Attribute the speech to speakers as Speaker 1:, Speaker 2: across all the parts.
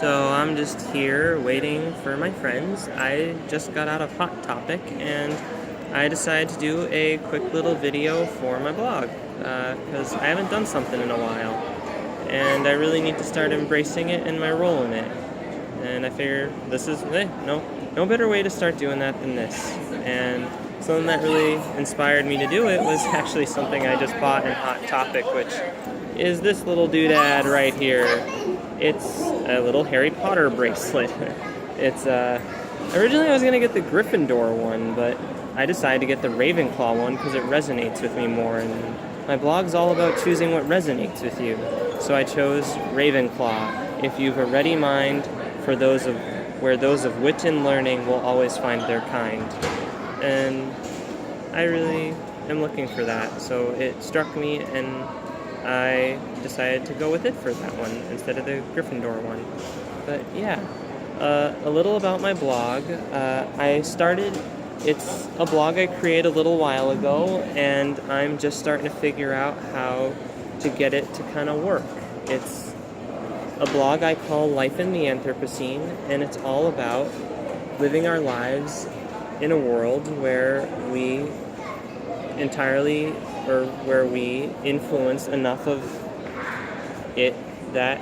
Speaker 1: So I'm just here waiting for my friends. I just got out of Hot Topic and I decided to do a quick little video for my blog because I haven't done something in a while and I really need to start embracing it and my role in it. And I figure this is no better way to start doing that than this. And something that really inspired me to do it was actually something I just bought in Hot Topic, which is this little doodad right here. It's a little Harry Potter bracelet. It's originally I was gonna get the Gryffindor one, but I decided to get the Ravenclaw one because it resonates with me more, and my blog's all about choosing what resonates with you. So I chose Ravenclaw. If you've a ready mind for those of wit and learning will always find their kind. And I really am looking for that. So it struck me and I decided to go with it for that one instead of the Gryffindor one. But yeah, a little about my blog. It's a blog I created a little while ago, and I'm just starting to figure out how to get it to kind of work. It's a blog I call Life in the Anthropocene, and it's all about living our lives in a world where we influence enough of it that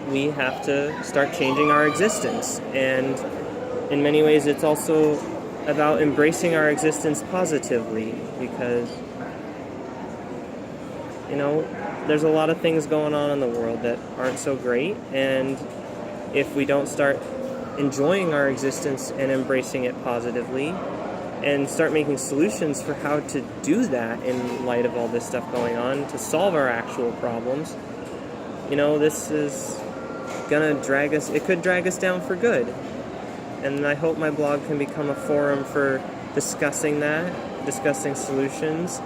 Speaker 1: we have to start changing our existence. And in many ways it's also about embracing our existence positively, because there's a lot of things going on in the world that aren't so great, and if we don't start enjoying our existence and embracing it positively and start making solutions for how to do that in light of all this stuff going on to solve our actual problems, this is gonna drag us, it could drag us down for good. And I hope my blog can become a forum for discussing solutions,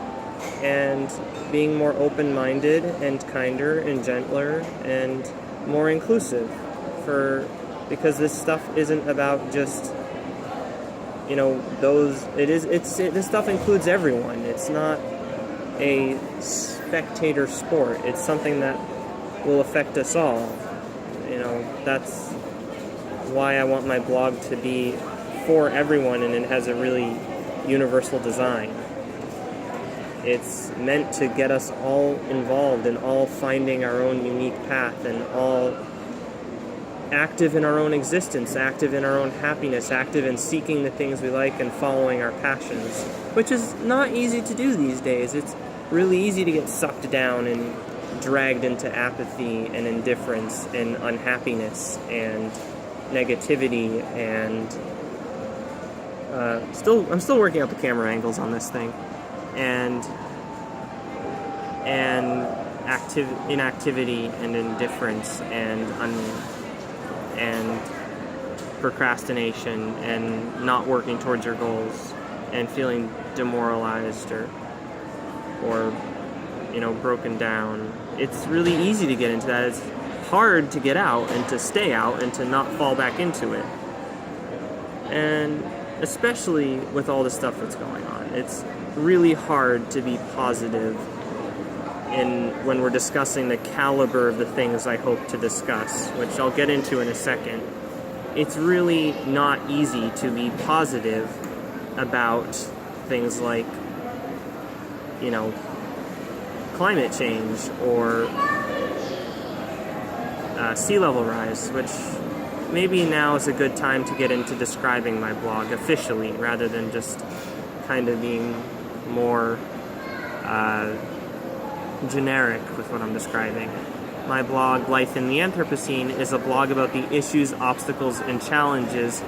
Speaker 1: and being more open-minded and kinder and gentler and more inclusive, because this stuff isn't about just this stuff includes everyone. It's not a spectator sport. It's something that will affect us all. That's why I want my blog to be for everyone, and it has a really universal design. It's meant to get us all involved and all finding our own unique path, and all active in our own existence, active in our own happiness, active in seeking the things we like and following our passions, which is not easy to do these days. It's really easy to get sucked down and dragged into apathy and indifference and unhappiness and negativity, and I'm still working out the camera angles on this thing, and inactivity and indifference and procrastination and not working towards your goals and feeling demoralized or broken down. It's really easy to get into that. It's hard to get out and to stay out and to not fall back into it. And especially with all the stuff that's going on, it's really hard to be positive when we're discussing the caliber of the things I hope to discuss, which I'll get into in a second. It's really not easy to be positive about things like, climate change or sea level rise, which maybe now is a good time to get into describing my blog officially, rather than just kind of being more generic with what I'm describing. My blog, Life in the Anthropocene, is a blog about the issues, obstacles, and challenges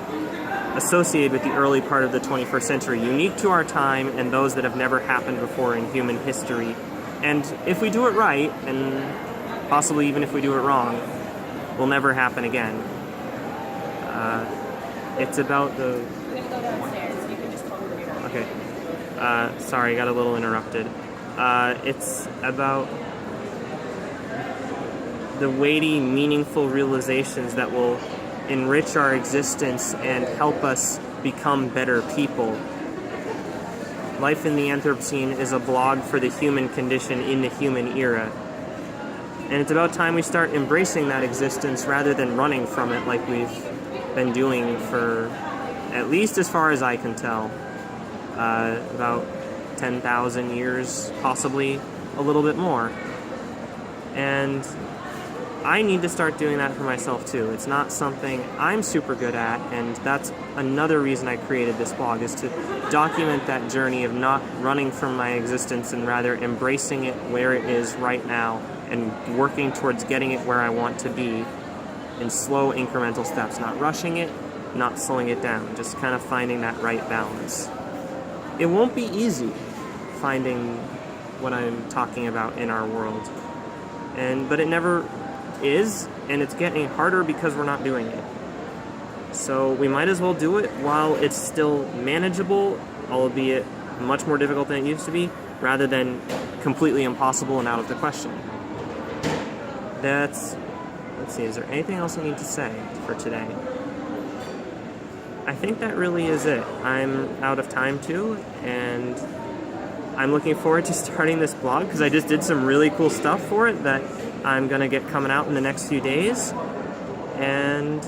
Speaker 1: associated with the early part of the 21st century, unique to our time and those that have never happened before in human history. And if we do it right, and possibly even if we do it wrong, will never happen again. It's about the...
Speaker 2: We're gonna go downstairs. You can just come over here.
Speaker 1: Okay. Sorry, got a little interrupted. It's about the weighty, meaningful realizations that will enrich our existence and help us become better people. Life in the Anthropocene is a blog for the human condition in the human era. And it's about time we start embracing that existence rather than running from it like we've been doing for, at least as far as I can tell, about 10,000 years, possibly a little bit more. And I need to start doing that for myself too. It's not something I'm super good at, and that's another reason I created this blog, is to document that journey of not running from my existence and rather embracing it where it is right now and working towards getting it where I want to be in slow incremental steps, not rushing it, not slowing it down, just kind of finding that right balance. It won't be easy finding what I'm talking about in our world, but it never is, and it's getting harder because we're not doing it. So we might as well do it while it's still manageable, albeit much more difficult than it used to be, rather than completely impossible and out of the question. Let's see, is there anything else I need to say for today? I think that really is it. I'm out of time too, and I'm looking forward to starting this blog because I just did some really cool stuff for it that I'm gonna get coming out in the next few days, and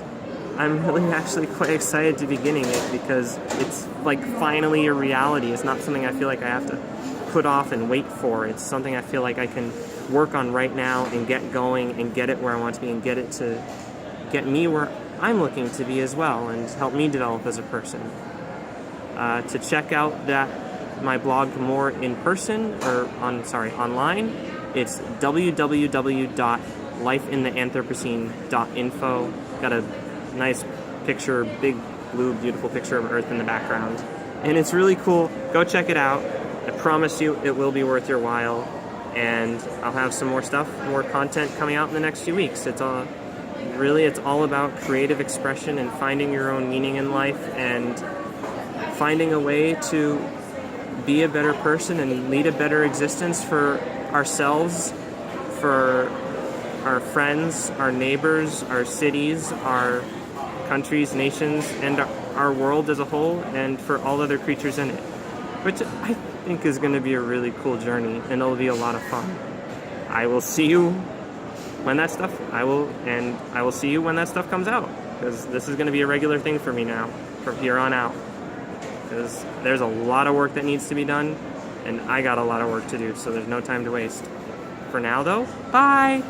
Speaker 1: I'm really actually quite excited to beginning it because it's like finally a reality. It's not something I feel like I have to put off and wait for. It's something I feel like I can work on right now and get going and get it where I want to be and get it to get me where I'm looking to be as well and help me develop as a person. To check out my blog more in person or online, it's www.lifeintheanthropocene.info. Got a nice picture, big blue beautiful picture of Earth in the background, and it's really cool. Go check it out. I promise you it will be worth your while, and I'll have some more content coming out in the next few weeks. It's all about creative expression and finding your own meaning in life and finding a way to be a better person and lead a better existence for ourselves, for our friends, our neighbors, our cities, our countries, nations, and our world as a whole, and for all other creatures in it, which I think is going to be a really cool journey, and it'll be a lot of fun. I will see you when that stuff comes out, because this is going to be a regular thing for me now from here on out, because there's a lot of work that needs to be done, and I got a lot of work to do, so there's no time to waste. For now though, bye!